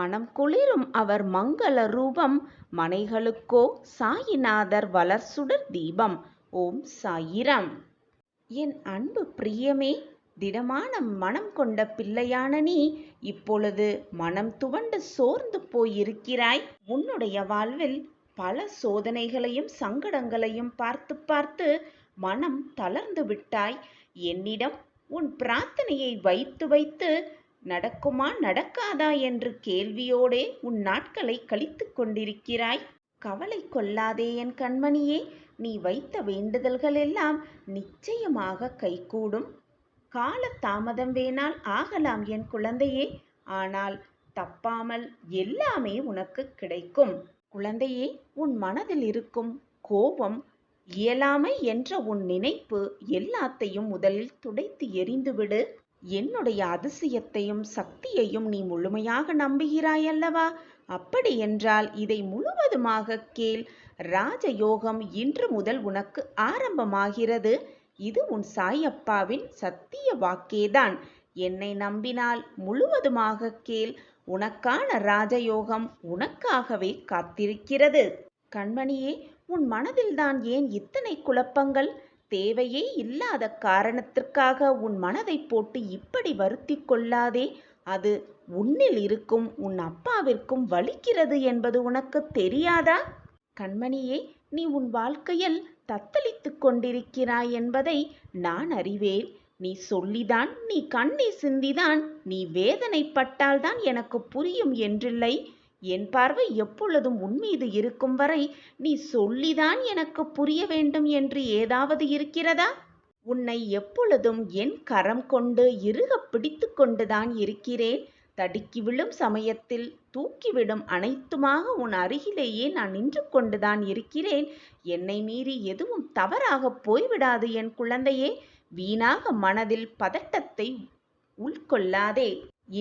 மனம் குளிரும் அவர் மங்கள ரூபம், மனைகளுக்கோ சாயிநாதர் வளர்சுடர் தீபம். ஓம் சாயிராம். என் அன்பு பிரியமே, திடமான மனம் கொண்ட பிள்ளையான நீ இப்பொழுது மனம் துவண்டு சோர்ந்து போயிருக்கிறாய். உன்னுடைய வாழ்வில் பல சோதனைகளையும் சங்கடங்களையும் பார்த்து பார்த்து மனம் தளர்ந்து விட்டாய். என்னிடம் உன் பிரார்த்தனையை வைத்து வைத்து நடக்குமா நடக்காதா என்று கேள்வியோடே உன் நாட்களை கழித்து கொண்டிருக்கிறாய். கவலை கொள்ளாதே என் கண்மணியே, நீ வைத்த வேண்டுதல்கள் எல்லாம் நிச்சயமாக கைகூடும். கால தாமதம் வேணால் ஆகலாம் என் குழந்தையே, ஆனால் தப்பாமல் எல்லாமே உனக்கு கிடைக்கும். குழந்தையே, உன் மனதில் இருக்கும் கோபம், இயலாமை என்ற உன் நினைப்பு எல்லாத்தையும் முதலில் துடைத்து எறிந்துவிடு. என்னுடைய அதிசயத்தையும் சக்தியையும் நீ முழுமையாக நம்புகிறாய் அல்லவா? அப்படி என்றால் இதை முழுவதுமாக கேள். ராஜயோகம் இன்று முதல் உனக்கு ஆரம்பமாகிறது. இது உன் சாயப்பாவின் சத்திய வாக்கேதான். என்னை நம்பினால் முழுவதுமாக கேள். உனக்கான ராஜயோகம் உனக்காகவே காத்திருக்கிறது. கண்மணியே, உன் மனதில்தான் ஏன் இத்தனை குழப்பங்கள்? தேவையே இல்லாத காரணத்திற்காக உன் மனதை போட்டு இப்படி வருத்தி கொள்ளாதே. அது உன்னில் இருக்கும் உன் அப்பாவிற்கும் வலிக்கிறது என்பது உனக்கு தெரியாதா? கண்மணியே, நீ உன் வாழ்க்கையில் தத்தளித்து கொண்டிருக்கிறாய் என்பதை நான் அறிவேன். நீ சொல்லிதான், நீ கண்ணீர் சிந்திதான், நீ வேதனைப்பட்டால்தான் எனக்கு புரியும் என்றில்லை. என் பார்வை எப்பொழுதும் உன்மீது இருக்கும் வரை நீ சொல்லிதான் எனக்கு புரிய வேண்டும் என்று ஏதாவது இருக்கிறதா? உன்னை எப்பொழுதும் என் கரம் கொண்டு இறுக பிடித்து கொண்டுதான் இருக்கிறேன். தடுக்கி விழும் சமயத்தில் தூக்கிவிடும் அனைத்துமாக உன் அருகிலேயே நான் நின்று கொண்டுதான் இருக்கிறேன். என்னை மீறி எதுவும் தவறாக போய்விடாது என் குழந்தையே. வீணாக மனதில் பதட்டத்தை உள்கொள்ளாதே.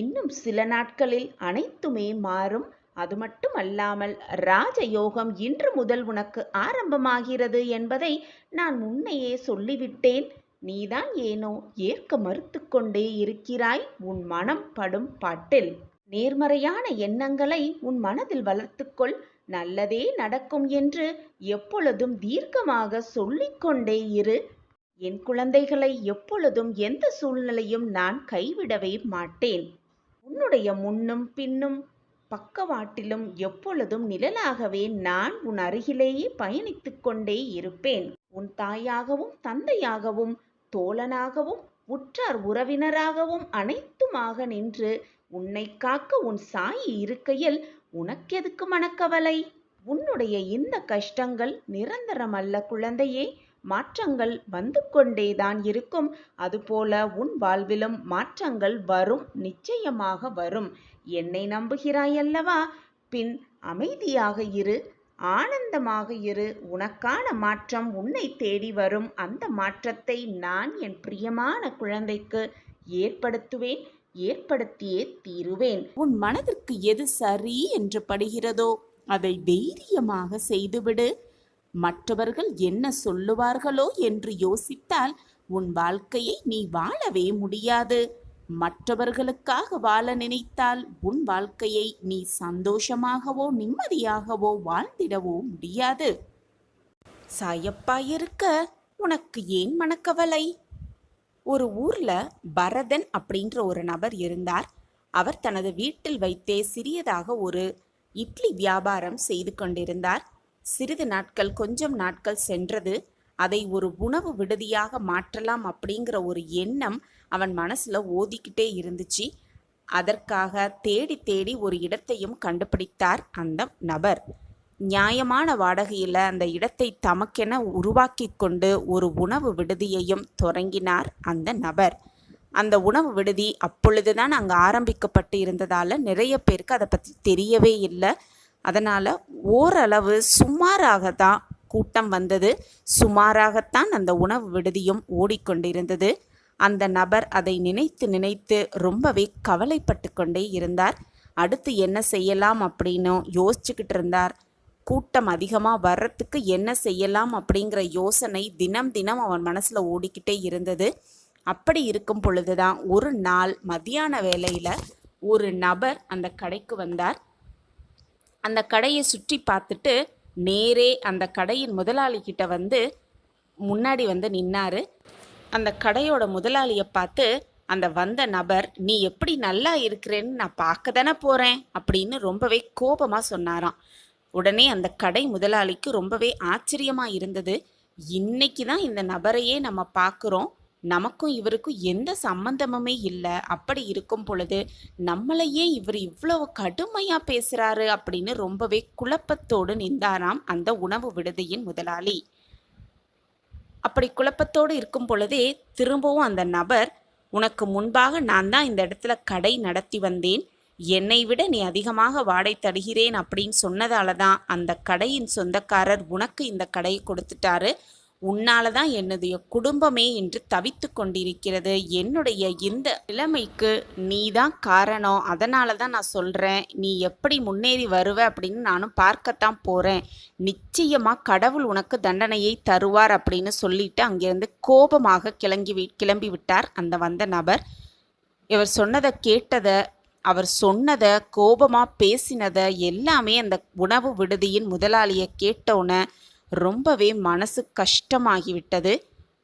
இன்னும் சில நாட்களில் அனைத்துமே மாறும். அது மட்டுமல்லாமல் ராஜயோகம் இன்று முதல் உனக்கு ஆரம்பமாகிறது என்பதை நான் முன்னையே சொல்லிவிட்டேன். நீதான் ஏனோ ஏற்க மறுத்து கொண்டே இருக்கிறாய் உன் மனம் படும் பாட்டில். நேர்மறையான எண்ணங்களை உன் மனதில் வளர்த்துக்கொள். நல்லதே நடக்கும் என்று எப்பொழுதும் தீர்க்கமாக சொல்லிக்கொண்டே இரு. என் குழந்தைகளை எப்பொழுதும் எந்த சூழ்நிலையும் நான் கைவிடவே மாட்டேன். உன்னுடைய முன்னும் பின்னும் பக்கவாட்டிலும் எப்பொழுதும் நிழலாகவே நான் உன் அருகிலேயே பயணித்து கொண்டே இருப்பேன். உன் தாயாகவும் தந்தையாகவும் தோழனாகவும் உற்றார் உறவினராகவும் அனைத்துமாக நின்று உன்னை காக்க உன் சாயி இருக்கையில் உனக்கெதுக்கு மனக்கவலை? உன்னுடைய இந்த கஷ்டங்கள் நிரந்தரமல்ல குழந்தையே. மாற்றங்கள் வந்து கொண்டேதான் இருக்கும். அதுபோல உன் வாழ்விலும் மாற்றங்கள் வரும், நிச்சயமாக வரும். என்னை நம்புகிறாய் அல்லவா? பின் அமைதியாக இரு, ஆனந்தமாக இரு. உனக்கான மாற்றம் உன்னை தேடி வரும். அந்த மாற்றத்தை நான் என் பிரியமான குழந்தைக்கு ஏற்படுத்துவேன், ஏற்படுத்தியே தீருவேன். உன் மனதிற்கு எது சரி என்று படுகிறதோ அதை தைரியமாக செய்துவிடு. மற்றவர்கள் என்ன சொல்லுவார்களோ என்று யோசித்தால் உன் வாழ்க்கையை நீ வாழவே முடியாது. மற்றவர்களுக்காக வாழ நினைத்தால் உன் வாழ்க்கையை நீ சந்தோஷமாகவோ நிம்மதியாகவோ வாழ்ந்திடவோ முடியாது. சாயப்பா இருக்க உனக்கு ஏன் மனக்கவலை? ஒரு ஊர்ல பரதன் அப்படின்ற ஒரு நபர் இருந்தார். அவர் தனது வீட்டில் வைத்தே சிறியதாக ஒரு இட்லி வியாபாரம் செய்து கொண்டிருந்தார். சிறிது நாட்கள், கொஞ்சம் நாட்கள் சென்றது. அதை ஒரு உணவு விடுதியாக மாற்றலாம் அப்படிங்கிற ஒரு எண்ணம் அவன் மனசுல ஓதிக்கிட்டே இருந்துச்சு. அதற்காக தேடி தேடி ஒரு இடத்தையும் கண்டுபிடித்தார் அந்த நபர். நியாயமான வாடகையில் அந்த இடத்தை தமக்கென உருவாக்கி கொண்டு ஒரு உணவு விடுதியையும் தொடங்கினார் அந்த நபர். அந்த உணவு விடுதி அப்பொழுதுதான் அங்கே ஆரம்பிக்கப்பட்டு இருந்ததால் நிறைய பேருக்கு அதை பற்றி தெரியவே இல்லை. அதனால் ஓரளவு சுமாராக தான் கூட்டம் வந்தது. சுமாராகத்தான் அந்த உணவு விடுதியும் ஓடிக்கொண்டிருந்தது. அந்த நபர் அதை நினைத்து நினைத்து ரொம்பவே கவலைப்பட்டு கொண்டே இருந்தார். அடுத்து என்ன செய்யலாம் அப்படின்னு யோசிச்சுக்கிட்டு இருந்தார். கூட்டம் அதிகமாக வர்றதுக்கு என்ன செய்யலாம் அப்படிங்கிற யோசனை தினம் தினம் அவன் மனசில் ஓடிக்கிட்டே இருந்தது. அப்படி இருக்கும் பொழுதுதான் ஒரு நாள் மத்தியான வேளையில் ஒரு நபர் அந்த கடைக்கு வந்தார். அந்த கடையை சுற்றி பார்த்துட்டு நேரே அந்த கடையின் முதலாளி கிட்ட வந்து முன்னாடி வந்து நின்னாரு. அந்த கடையோட முதலாளியை பார்த்து அந்த வந்த நபர், நீ எப்படி நல்லா இருக்கிறேன்னு நான் பார்க்க தானே போகிறேன் அப்படின்னு ரொம்பவே கோபமாக சொன்னாராம். உடனே அந்த கடை முதலாளிக்கு ரொம்பவே ஆச்சரியமாக இருந்தது. இன்னைக்கு தான் இந்த நபரையே நம்ம பார்க்குறோம், நமக்கும் இவருக்கும் எந்த சம்பந்தமுமே இல்லை. அப்படி இருக்கும் பொழுது நம்மளையே இவர் இவ்வளவு கடுமையாக பேசுகிறாரு அப்படின்னு ரொம்பவே குழப்பத்தோடு நின்றாராம் அந்த உணவு விடுதியின் முதலாளி. அப்படி குழப்பத்தோடு இருக்கும் பொழுதே திரும்பவும் அந்த நபர், உனக்கு முன்பாக நான் தான் இந்த இடத்துல கடை நடத்தி வந்தேன், என்னை விட நீ அதிகமாக வாடகை தருகிறேன் அப்படின்னு சொன்னதால தான் அந்த கடையின் சொந்தக்காரர் உனக்கு இந்த கடையை கொடுத்துட்டாரு. உன்னால தான் என்னுடைய குடும்பமே என்று தவித்து கொண்டிருக்கிறது. என்னுடைய இந்த நிலைமைக்கு நீ தான் காரணம். அதனால தான் நான் சொல்கிறேன், நீ எப்படி முன்னேறி வருவ அப்படின்னு நானும் பார்க்கத்தான் போகிறேன். நிச்சயமாக கடவுள் உனக்கு தண்டனையை தருவார் அப்படின்னு சொல்லிட்டு அங்கேருந்து கோபமாக கிளம்பி விட்டார் அந்த வந்த நபர். இவர் சொன்னதை கேட்டதை, அவர் சொன்னதை, கோபமாக பேசினதை எல்லாமே அந்த உணவு விடுதியின் முதலாளியை கேட்டோன்னே ரொம்பவே மனசு கஷ்டமாகிவிட்டது.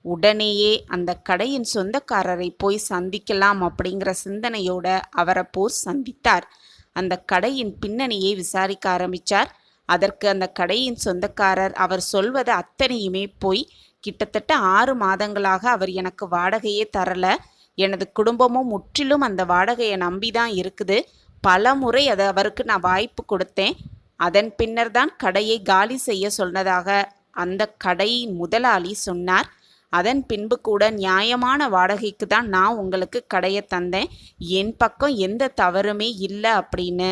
உடனேயே அந்த கடையின் சொந்தக்காரரை போய் சந்திக்கலாம் அப்படிங்கிற சிந்தனையோட அவரை போய் சந்தித்தார். அந்த கடையின் பின்னணியை விசாரிக்க ஆரம்பித்தார். அதற்கு அந்த கடையின் சொந்தக்காரர் அவர் சொல்வதை அத்தனையுமே போய், கிட்டத்தட்ட 6 மாதங்களாக அவர் எனக்கு வாடகையே தரலை, எனது குடும்பமும் முற்றிலும் அந்த வாடகையை நம்பி தான் இருக்குது, பல முறை அதை அவருக்கு நான் வாய்ப்பு கொடுத்தேன், அதன் பின்னர் தான் கடையை காலி செய்ய சொன்னதாக அந்த கடையின் முதலாளி சொன்னார். அதன் பின்பு கூட நியாயமான வாடகைக்கு தான் நான் உங்களுக்கு கடையை தந்தேன், என் பக்கம் எந்த தவறுமே இல்லை அப்படின்னு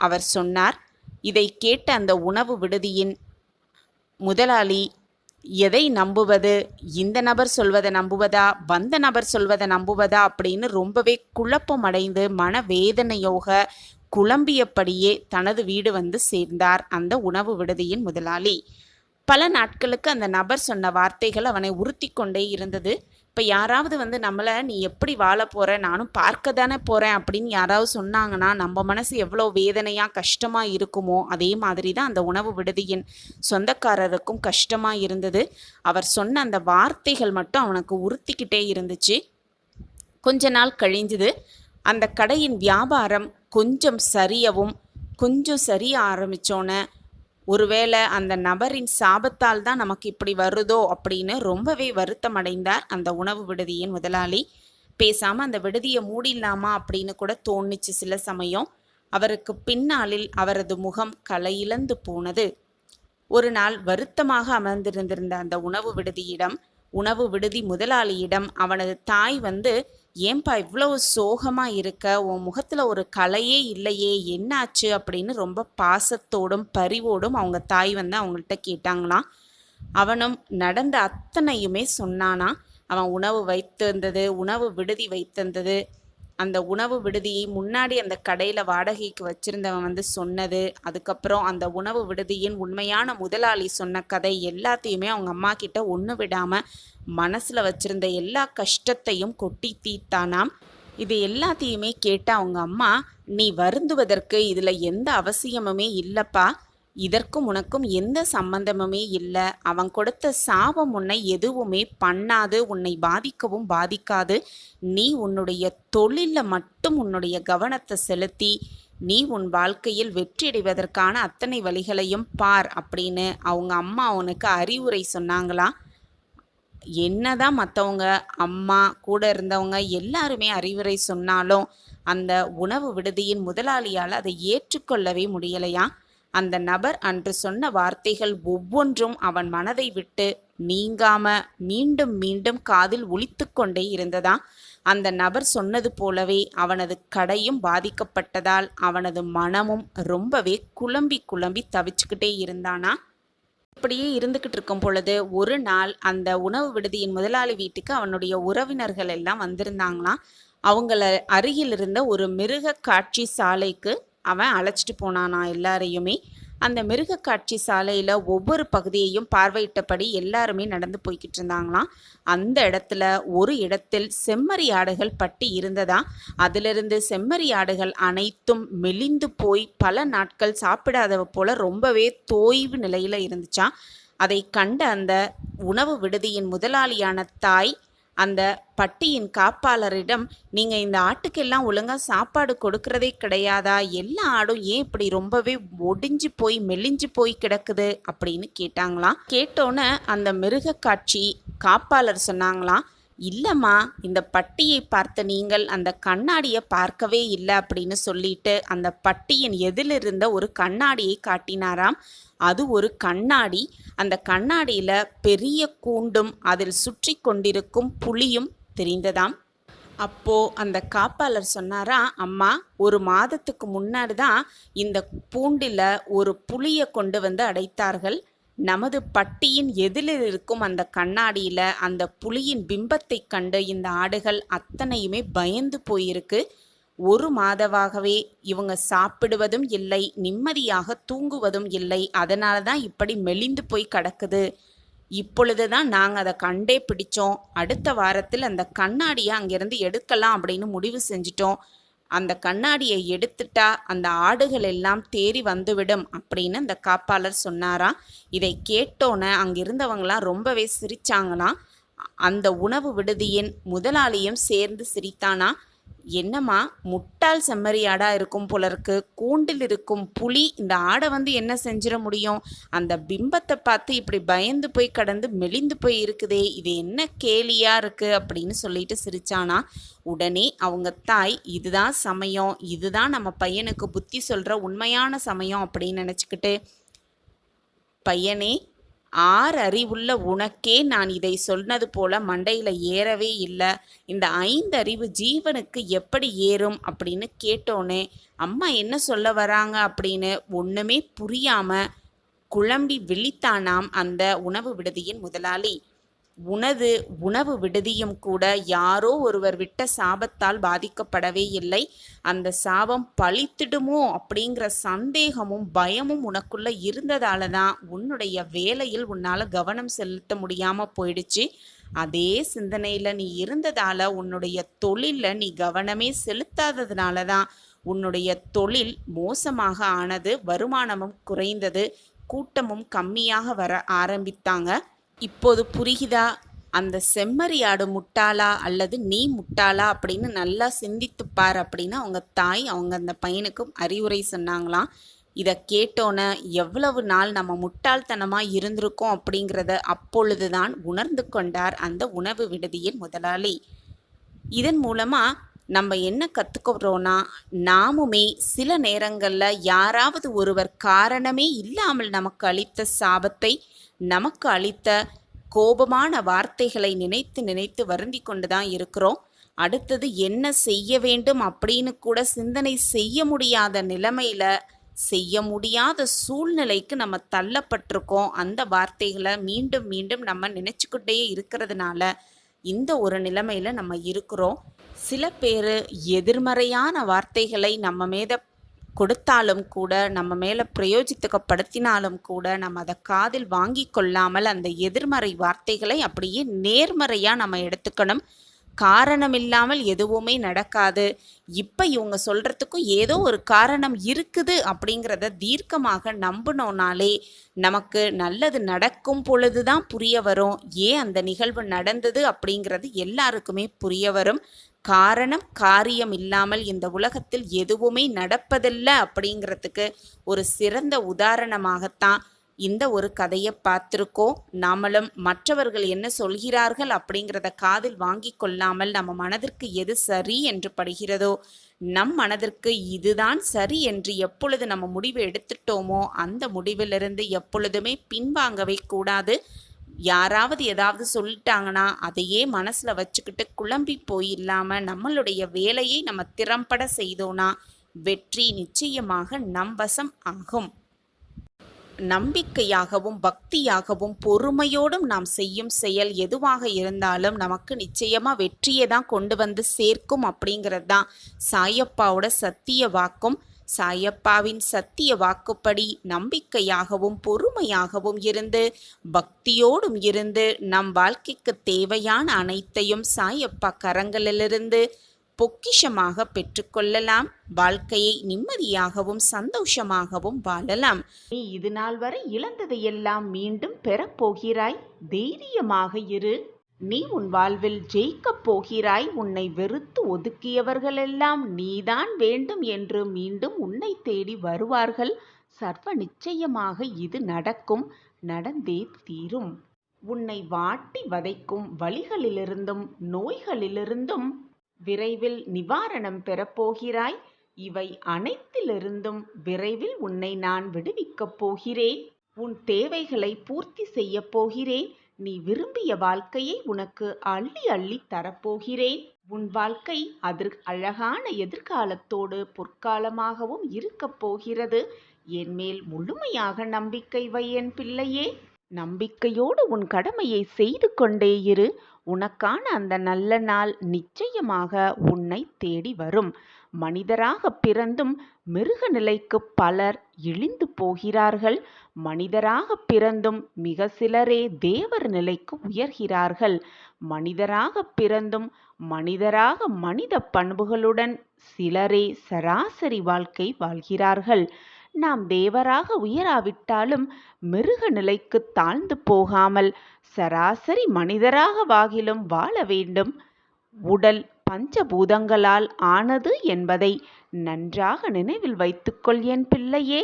அவர் சொன்னார். இதை கேட்ட அந்த உணவு விடுதியின் முதலாளி எதை நம்புவது, இந்த நபர் சொல்வதை நம்புவதா, வந்த நபர் சொல்வதை நம்புவதா அப்படின்னு ரொம்பவே குழப்பம் அடைந்து மனவேதனையோக குழம்பியபடியே தனது வீடு வந்து சேர்ந்தார் அந்த உணவு விடுதியின் முதலாளி. பல நாட்களுக்கு அந்த நபர் சொன்ன வார்த்தைகள் அவனை உறுத்தி கொண்டே இருந்தது. இப்போ யாராவது வந்து நம்மளை நீ எப்படி வாழ போகிற, நானும் பார்க்க தானே போகிறேன் அப்படின்னு யாராவது சொன்னாங்கன்னா நம்ம மனசு எவ்வளோ வேதனையாக கஷ்டமாக இருக்குமோ, அதே மாதிரி தான் அந்த உணவு விடுதியின் சொந்தக்காரருக்கும் கஷ்டமாக இருந்தது. அவர் சொன்ன அந்த வார்த்தைகள் மட்டும் அவனுக்கு உறுத்திக்கிட்டே இருந்துச்சு. கொஞ்ச நாள் கழிஞ்சுது. அந்த கடையின் வியாபாரம் கொஞ்சம் சரிய ஆரம்பித்தோன்னே, ஒருவேளை அந்த நபரின் சாபத்தால் தான் நமக்கு இப்படி வருதோ அப்படின்னு ரொம்பவே வருத்தம் அடைந்தார் அந்த உணவு விடுதியின் முதலாளி. பேசாமல் அந்த விடுதியை மூடிடலாமா அப்படின்னு கூட தோணுச்சு சில சமயம். அவருக்கு பின்னாளில் அவரது முகம் கலையிழந்து போனது. ஒரு நாள் வருத்தமாக அமர்ந்திருந்திருந்த அந்த உணவு விடுதி முதலாளியிடம் அவனது தாய் வந்து, ஏன்பா இவ்வளவு சோகமாக இருக்க, உன் முகத்தில் ஒரு கலையே இல்லையே, என்னாச்சு அப்படின்னு ரொம்ப பாசத்தோடும் பரிவோடும் அவங்க தாய் வந்து அவங்கள்ட்ட கேட்டாங்களாம். அவனும் நடந்த அத்தனையுமே சொன்னானா. அவன் உணவு விடுதி வைத்திருந்தது, அந்த உணவு விடுதியை முன்னாடி அந்த கடையில் வாடகைக்கு வச்சுருந்தவன் வந்து சொன்னது, அதுக்கப்புறம் அந்த உணவு விடுதியின் உண்மையான முதலாளி சொன்ன கதை எல்லாத்தையுமே அவங்க அம்மா கிட்ட ஒன்று விடாமல் மனசில் வச்சுருந்த எல்லா கஷ்டத்தையும் கொட்டி தீர்த்தானாம். இது எல்லாத்தையுமே கேட்ட அவங்க அம்மா, நீ வருந்துவதற்கு இதில் எந்த அவசியமுமே இல்லைப்பா, இதற்கும் உனக்கும் எந்த சம்பந்தமுமே இல்லை, அவன் கொடுத்த சாபம் உன்னை எதுவுமே பண்ணாது, உன்னை பாதிக்கவும் பாதிக்காது, நீ உன்னுடைய தொழிலில் மட்டும் உன்னுடைய கவனத்தை செலுத்தி நீ உன் வாழ்க்கையில் வெற்றியடைவதற்கான அத்தனை வழிகளையும் பார் அப்படின்னு அவங்க அம்மா அவனுக்கு அறிவுரை சொன்னாங்களாம். என்னதான் மற்றவங்க அம்மா கூட இருந்தவங்க எல்லாருமே அறிவுரை சொன்னாலும் அந்த உணவு விடுதியின் முதலாளியால் அதை ஏற்றுக்கொள்ளவே முடியலையா. அந்த நபர் அன்று சொன்ன வார்த்தைகள் ஒவ்வொன்றும் அவன் மனதை விட்டு நீங்காம மீண்டும் மீண்டும் காதில் ஒலித்து கொண்டே இருந்ததா. அந்த நபர் சொன்னது போலவே அவனது கடையும் பாதிக்கப்பட்டதால் அவனது மனமும் ரொம்பவே குழம்பி தவிச்சுக்கிட்டே இருந்தானா. இப்படியே இருந்துக்கிட்டு இருக்கும் பொழுது ஒரு நாள் அந்த உணவு விடுதியின் முதலாளி வீட்டுக்கு அவனுடைய உறவினர்கள் எல்லாம் வந்திருந்தாங்களாம். அவங்கள அருகில் இருந்த ஒரு மிருக காட்சி சாலைக்கு அவன் அழைச்சிட்டு போனானா எல்லாரையுமே. அந்த மிருக காட்சி சாலையில் ஒவ்வொரு பகுதியையும் பார்வையிட்டபடி எல்லாருமே நடந்து போய்கிட்டு இருந்தாங்களாம். அந்த இடத்துல ஒரு இடத்தில் செம்மறி ஆடுகள் பட்டி இருந்ததா. அதிலிருந்து செம்மறி ஆடுகள் அனைத்தும் மெலிந்து போய் பல நாட்கள் சாப்பிடாதவ போல ரொம்பவே தோய்வு நிலையில் இருந்துச்சான். அதை கண்ட அந்த உணவு விடுதியின் முதலாளியான தாய் அந்த பட்டியின் காப்பாளரிடம், நீங்கள் இந்த ஆட்டுக்கெல்லாம் ஒழுங்காக சாப்பாடு கொடுக்கறதே கிடையாதா? எல்லா ஆடும் ஏன் இப்படி ரொம்பவே ஒடிஞ்சு போய் மெலிஞ்சு போய் கிடக்குது அப்படின்னு கேட்டாங்களாம். கேட்டோன்னே அந்த மிருக காட்சி காப்பாளர் சொன்னாங்களாம், இல்லைம்மா, இந்த பட்டியை பார்த்த நீங்கள் அந்த கண்ணாடியை பார்க்கவே இல்லை அப்படின்னு சொல்லிட்டு அந்த பட்டியின் எதிலிருந்த ஒரு கண்ணாடியை காட்டினாராம். அது ஒரு கண்ணாடி. அந்த கண்ணாடியில் பெரிய கூண்டும் அதில் சுற்றி கொண்டிருக்கும் புலியும் தெரிந்ததாம். அப்போ அந்த காப்பாளர் சொன்னாரா, அம்மா, ஒரு மாதத்துக்கு முன்னாடி தான் இந்த பூண்டில் ஒரு புலியை கொண்டு வந்து அடைத்தார்கள். நமது பட்டியின் எதிரில் இருக்கும் அந்த கண்ணாடியில் அந்த புலியின் பிம்பத்தை கண்டு இந்த ஆடுகள் அத்தனையுமே பயந்து போயிருக்கு. ஒரு மாதமாகவே இவங்க சாப்பிடுவதும் இல்லை, நிம்மதியாக தூங்குவதும் இல்லை. அதனால தான் இப்படி மெலிந்து போய் கிடக்குது. இப்பொழுது தான் நாங்கள் அதை கண்டே பிடிச்சோம். அடுத்த வாரத்தில் அந்த கண்ணாடியை அங்கேருந்து எடுக்கலாம் அப்படின்னு முடிவு செஞ்சிட்டோம். அந்த கண்ணாடியை எடுத்துட்டா அந்த ஆடுகள் எல்லாம் தேறி வந்துவிடும் அப்படின்னு அந்த காப்பாளர் சொன்னாராம். இதை கேட்டோன்னே அங்கிருந்தவங்களாம் ரொம்பவே சிரிச்சாங்களாம். அந்த உணவு விடுதியின் முதலாளியும் சேர்ந்து சிரித்தானா. என்னம்மா, முட்டாள் செம்மறி ஆடாக இருக்கும் போல இருக்கு. கூண்டில் இருக்கும் புலி இந்த ஆடை வந்து என்ன செஞ்சிட முடியும்? அந்த பிம்பத்தை பார்த்து இப்படி பயந்து போய் கடந்து மெலிந்து போய் இருக்குதே, இது என்ன கேலியா இருக்கு அப்படின்னு சொல்லிட்டு சிரிச்சானா. உடனே அவங்க தாய், இதுதான் சமயம், இதுதான் நம்ம பையனுக்கு புத்தி சொல்கிற உண்மையான சமயம் அப்படின்னு நினச்சிக்கிட்டு, பையனே, 6 அறிவுள்ள உனக்கே நான் இதை சொன்னது போல மண்டையில் ஏறவே இல்லை. இந்த 5 அறிவு ஜீவனுக்கு எப்படி ஏறும் அப்படின்னு கேட்டோன்னே அம்மா என்ன சொல்ல வராங்க அப்படின்னு ஒன்றுமே புரியாமல் குழம்பி விழித்தானாம் அந்த உணவு விடுதியின் முதலாளி. உணவு விடுதியும் கூட யாரோ ஒருவர் விட்ட சாபத்தால் பாதிக்கப்படவே இல்லை. அந்த சாபம் பழித்திடுமோ அப்படிங்கிற சந்தேகமும் பயமும் உனக்குள்ள இருந்ததால தான் உன்னுடைய வேலையில் உன்னால் கவனம் செலுத்த முடியாமல் போயிடுச்சு. அதே சிந்தனையில் நீ இருந்ததால் உன்னுடைய தொழிலில் நீ கவனமே செலுத்தாததுனால தான் உன்னுடைய தொழில் மோசமாக ஆனது, வருமானமும் குறைந்தது, கூட்டமும் கம்மியாக வர ஆரம்பித்தாங்க. இப்போது புரியுதா? அந்த செம்மறி ஆடு முட்டாளா அல்லது நீ முட்டாளா அப்படின்னு நல்லா சிந்தித்துப்பார் அப்படின்னு அவங்க தாய் அந்த பையனுக்கும் அறிவுரை சொன்னாங்களாம். இதை கேட்டோன்னே எவ்வளவு நாள் நம்ம முட்டாள்தனமாக இருந்திருக்கோம் அப்படிங்கிறத அப்பொழுது தான் உணர்ந்து கொண்டார் அந்த உணவு விடுதியின் முதலாளி. இதன் மூலமாக நம்ம என்ன கற்றுக்கிறோன்னா, நாமுமே சில நேரங்களில் யாராவது ஒருவர் காரணமே இல்லாமல் நமக்கு அளித்த சாபத்தை, நமக்கு அளித்த கோபமான வார்த்தைகளை நினைத்து நினைத்து வருந்தி கொண்டு தான் இருக்கிறோம். அடுத்தது என்ன செய்ய வேண்டும் அப்படின்னு கூட சிந்தனை செய்ய முடியாத நிலைமையில், செய்ய முடியாத சூழ்நிலைக்கு நம்ம தள்ளப்பட்டிருக்கோம். அந்த வார்த்தைகளை மீண்டும் மீண்டும் நம்ம நினச்சிக்கிட்டே இருக்கிறதுனால இந்த ஒரு நிலைமையில் நம்ம இருக்கிறோம். சில பேர் எதிர்மறையான வார்த்தைகளை நம்ம மேலே கொடுத்தாலும் கூட, நம்ம மேலே பிரயோஜித்துக்கப்படுத்தினாலும் கூட நம்ம அதை காதில் வாங்கி கொள்ளாமல் அந்த எதிர்மறை வார்த்தைகளை அப்படியே நேர்மறையாக நம்ம எடுத்துக்கணும். காரணம் இல்லாமல் எதுவுமே நடக்காது. இப்போ இவங்க சொல்கிறதுக்கும் ஏதோ ஒரு காரணம் இருக்குது அப்படிங்கிறத தீர்க்கமாக நம்பினோனாலே நமக்கு நல்லது நடக்கும் பொழுது தான் புரிய வரும். ஏன் அந்த நிகழ்வு நடந்தது அப்படிங்கிறது எல்லாருக்குமே புரிய வரும். காரணம் காரியம் இல்லாமல் இந்த உலகத்தில் எதுவுமே நடப்பதில்லை அப்படிங்கிறதுக்கு ஒரு சிறந்த உதாரணமாகத்தான் இந்த ஒரு கதையை பார்த்துருக்கோம். நாமளும் மற்றவர்கள் என்ன சொல்கிறார்கள் அப்படிங்கிறத காதில் வாங்கி கொள்ளாமல் நம்ம மனதிற்கு எது சரி என்று படுகிறதோ, நம் மனதிற்கு இதுதான் சரி என்று எப்பொழுது நம்ம முடிவு எடுத்துட்டோமோ அந்த முடிவிலிருந்து எப்பொழுதுமே பின்வாங்கவே கூடாது. யாராவது ஏதாவது சொல்லிட்டாங்கன்னா அதையே மனசில் வச்சுக்கிட்டு குழம்பி போயில்லாமல் நம்மளுடைய வேலையை நம்ம திறம்பட செய்தோன்னா வெற்றி நிச்சயமாக நம் வசம் ஆகும். நம்பிக்கையாகவும் பக்தியாகவும் பொறுமையோடும் நாம் செய்யும் செயல் எதுவாக இருந்தாலும் நமக்கு நிச்சயமாக வெற்றியை தான் கொண்டு வந்து சேர்க்கும் அப்படிங்கிறது தான் சாயப்பாவோட சத்திய வாக்கும் சாயப்பாவின் சத்திய வாக்குப்படி நம்பிக்கையாகவும் பொறுமையாகவும் இருந்து பக்தியோடும் இருந்து நம் வாழ்க்கைக்கு தேவையான அனைத்தையும் சாயப்பா கரங்களிலிருந்து பொக்கிஷமாக பெற்றுக்கொள்ளலாம். வாழ்க்கையை நிம்மதியாகவும் சந்தோஷமாகவும் வாழலாம். நீ இது நாள் வரை இழந்ததையெல்லாம் மீண்டும் பெறப்போகிறாய். தைரியமாக இரு. நீ உன் வாழ்வில் ஜெயிக்கப் போகிறாய். உன்னை வெறுத்து ஒதுக்கியவர்களெல்லாம் நீதான் வேண்டும் என்று மீண்டும் உன்னை தேடி வருவார்கள். சர்வ நிச்சயமாக இது நடக்கும், நடந்தே தீரும். உன்னை வாட்டி வதைக்கும் வலிகளிலிருந்தும் நோய்களிலிருந்தும் விரைவில் நிவாரணம் பெறப்போகிறாய். இவை அனைத்திலிருந்தும் விரைவில் உன்னை நான் விடுவிக்கப் போகிறேன். உன் தேவைகளை பூர்த்தி செய்யப் போகிறேன். நீ விரும்பிய வாழ்க்கையை உனக்கு அள்ளி அள்ளி தரப்போகிறேன். உன் வாழ்க்கை அழகான எதிர்காலத்தோடு பொற்காலமாகவும் இருக்கப் போகிறது. என் மேல் முழுமையாக நம்பிக்கை வை என் பிள்ளையே. நம்பிக்கையோடு உன் கடமையை செய்து கொண்டே இரு. உனக்கான அந்த நல்ல நாள் நிச்சயமாக உன்னை தேடி வரும். மனிதராக பிறந்தும் மிருக நிலைக்கு பலர் இழிந்து போகிறார்கள். மனிதராக பிறந்தும் மிக சிலரே தேவர் நிலைக்கு உயர்கிறார்கள். மனிதராக பிறந்தும் மனிதராக மனித பண்புகளுடன் சிலரே சராசரி வாழ்க்கை வாழ்கிறார்கள். நாம் தேவராக உயராவிட்டாலும் மிருக நிலைக்கு தாழ்ந்து போகாமல் சராசரி மனிதராக வாகிலும் வாழ வேண்டும். உடல் பஞ்சபூதங்களால் ஆனது என்பதை நன்றாக நினைவில் வைத்துக்கொள் என் பிள்ளையே.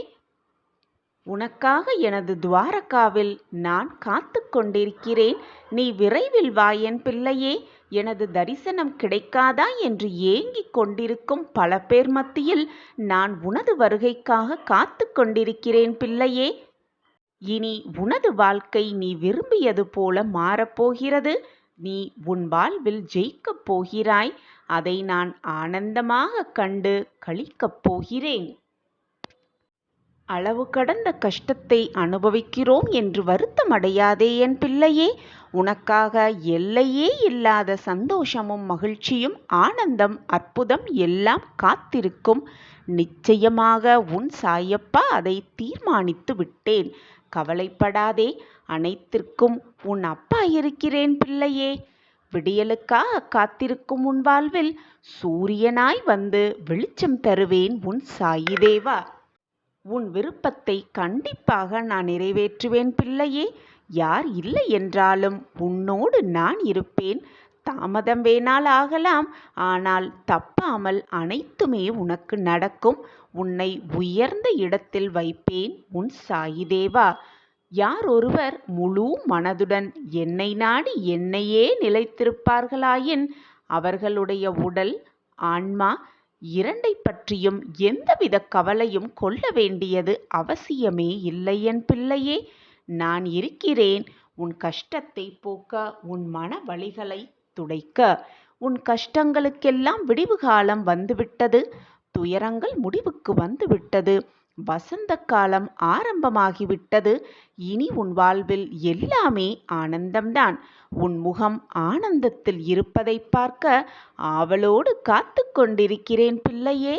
உனக்காக எனது துவாரகாவில் நான் காத்து கொண்டிருக்கிறேன். நீ விரைவில் வா என் பிள்ளையே. எனது தரிசனம் கிடைக்காதா என்று ஏங்கிக் கொண்டிருக்கும் பல பேர் மத்தியில் நான் உனது வருகைக்காக காத்து கொண்டிருக்கிறேன் பிள்ளையே. இனி உனது வாழ்க்கை நீ விரும்பியது போல மாறப்போகிறது. நீ உன் வாழ்வில் ஜெயிக்கப் போகிறாய். அதை நான் ஆனந்தமாக கண்டு களிக்கப் போகிறேன். அளவு கடந்த கஷ்டத்தை அனுபவிக்கிறோம் என்று வருத்தமடையாதே என் பிள்ளையே. உனக்காக எல்லையே இல்லாத சந்தோஷமும் மகிழ்ச்சியும் ஆனந்தம் அற்புதம் எல்லாம் காத்திருக்கும். நிச்சயமாக உன் சாயப்பா அதை தீர்மானித்து விட்டேன். கவலைப்படாதே. அனைத்திற்கும் உன் அப்பா இருக்கிறேன் பிள்ளையே. விடியலுக்காக காத்திருக்கும் உன் வாழ்வில் சூரியனாய் வந்து வெளிச்சம் தருவேன் உன் சாயி தேவா. உன் விருப்பத்தை கண்டிப்பாக நான் நிறைவேற்றுவேன் பிள்ளையே. யார் இல்லை என்றாலும் உன்னோடு நான் இருப்பேன். தாமதம் வேணால் ஆகலாம், ஆனால் தப்பாமல் அனைத்துமே உனக்கு நடக்கும். உன்னை உயர்ந்த இடத்தில் வைப்பேன் உன் சாயி தேவா. யார் ஒருவர் முழு மனதுடன் என்னை நாடி என்னையே நிலைத்திருப்பார்களாயின் அவர்களுடைய உடல் ஆன்மா இரண்டை பற்றியும் எந்தவித கவலையும் கொள்ள வேண்டியது அவசியமே இல்லை என் பிள்ளையே. நான் இருக்கிறேன் உன் கஷ்டத்தை போக்க, உன் மன வலிகளை துடைக்க. உன் கஷ்டங்களுக்கெல்லாம் விடிவு காலம் வந்துவிட்டது. துயரங்கள் முடிவுக்கு வந்துவிட்டது. வசந்த காலம் ஆரம்பமாகிவிட்டது. இனி உன் வாழ்வில் எல்லாமே ஆனந்தம்தான். உன் முகம் ஆனந்தத்தில் இருப்பதை பார்க்க ஆவலோடு காத்து கொண்டிருக்கிறேன் பிள்ளையே.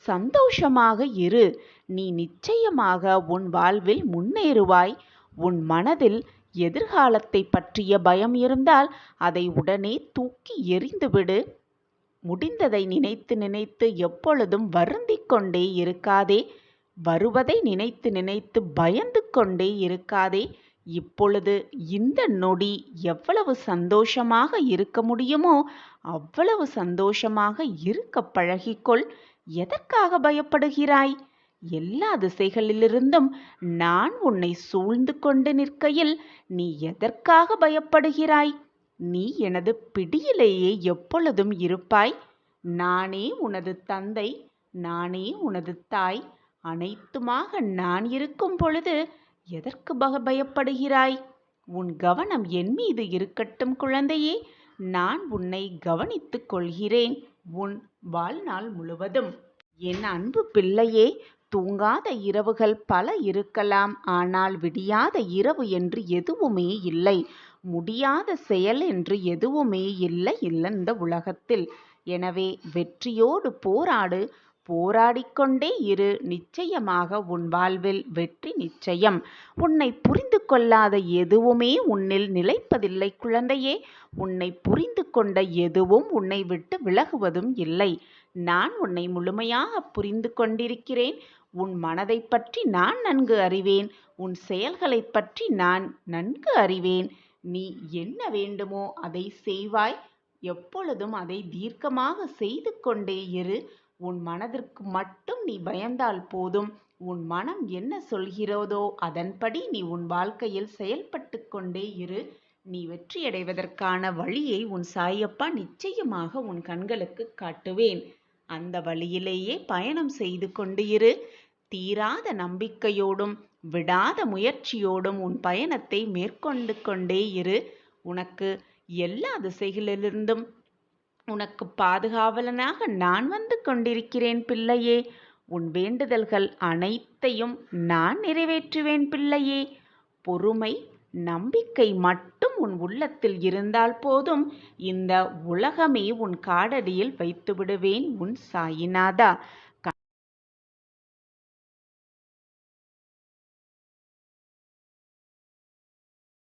சந்தோஷமாக இரு. நீ நிச்சயமாக உன் வாழ்வில் முன்னேறுவாய். உன் மனதில் எதிர்காலத்தை பற்றிய பயம் இருந்தால் அதை உடனே தூக்கி எறிந்துவிடு. முடிந்ததை நினைத்து நினைத்து எப்பொழுதும் வருந்திக் கொண்டே இருக்காதே. வருவதை நினைத்து நினைத்து பயந்து கொண்டே இருக்காதே. இப்பொழுது இந்த நொடி எவ்வளவு சந்தோஷமாக இருக்க முடியுமோ அவ்வளவு சந்தோஷமாக இருக்க பழகிக்கொள். எதற்காக பயப்படுகிறாய்? எல்லா திசைகளிலிருந்தும் நான் உன்னை சூழ்ந்து கொண்டு நிற்கையில் நீ எதற்காக பயப்படுகிறாய்? நீ எனது பிடியிலேயே எப்பொழுதும் இருப்பாய். நானே உனது தந்தை, நானே உனது தாய். அனைத்துமாக நான் இருக்கும் பொழுது எதற்கு பயப்படுகிறாய்? உன் கவனம் என் மீது இருக்கட்டும் குழந்தையே. நான் உன்னை கவனித்துக் கொள்கிறேன் உன் வாழ்நாள் முழுவதும். என் அன்பு பிள்ளையே, தூங்காத இரவுகள் பல இருக்கலாம். ஆனால் விடியாத இரவு என்று எதுவுமே இல்லை. முடியாத செயல் என்று எதுவுமே இல்லை இந்த உலகத்தில். எனவே வெற்றியோடு போராடு. போராடிக்கொண்டே இரு, நிச்சயமாக உன் வாழ்வில் வெற்றி நிச்சயம். உன்னை புரிந்து கொள்ளாத எதுவுமே உன்னில் நிலைப்பதில்லை குழந்தையே. உன்னை புரிந்து கொண்ட எதுவும் உன்னை விட்டு விலகுவதும் இல்லை. நான் உன்னை முழுமையாக புரிந்து கொண்டிருக்கிறேன். உன் மனதைப் பற்றி நான் நன்கு அறிவேன். உன் செயல்களைப் பற்றி நான் நன்கு அறிவேன். நீ என்ன வேண்டுமோ அதை செய்வாய். எப்பொழுதும் அதை தீர்க்கமாக செய்து கொண்டே இரு. உன் மனதிற்கு மட்டும் நீ பயந்தால் போதும். உன் மனம் என்ன சொல்கிறதோ அதன்படி நீ உன் வாழ்க்கையில் செயல்பட்டு கொண்டே இரு. நீ வெற்றியடைவதற்கான வழியை உன் சாயப்பா நிச்சயமாக உன் கண்களுக்கு காட்டுவேன். அந்த வழியிலேயே பயணம் செய்து கொண்டு இரு. தீராத நம்பிக்கையோடும் விடாத முயற்சியோடும் உன் பயணத்தை மேற்கொண்டு கொண்டே இரு. உனக்கு எல்லா திசைகளிலிருந்தும் உனக்கு பாதுகாவலனாக நான் வந்து கொண்டிருக்கிறேன் பிள்ளையே. உன் வேண்டுதல்கள் அனைத்தையும் நான் நிறைவேற்றுவேன் பிள்ளையே. பொறுமை, நம்பிக்கை மட்டும் உன் உள்ளத்தில் இருந்தால் போதும். இந்த உலகமே உன் காலடியில் வைத்து விடுவேன் உன் சாயிநாதா.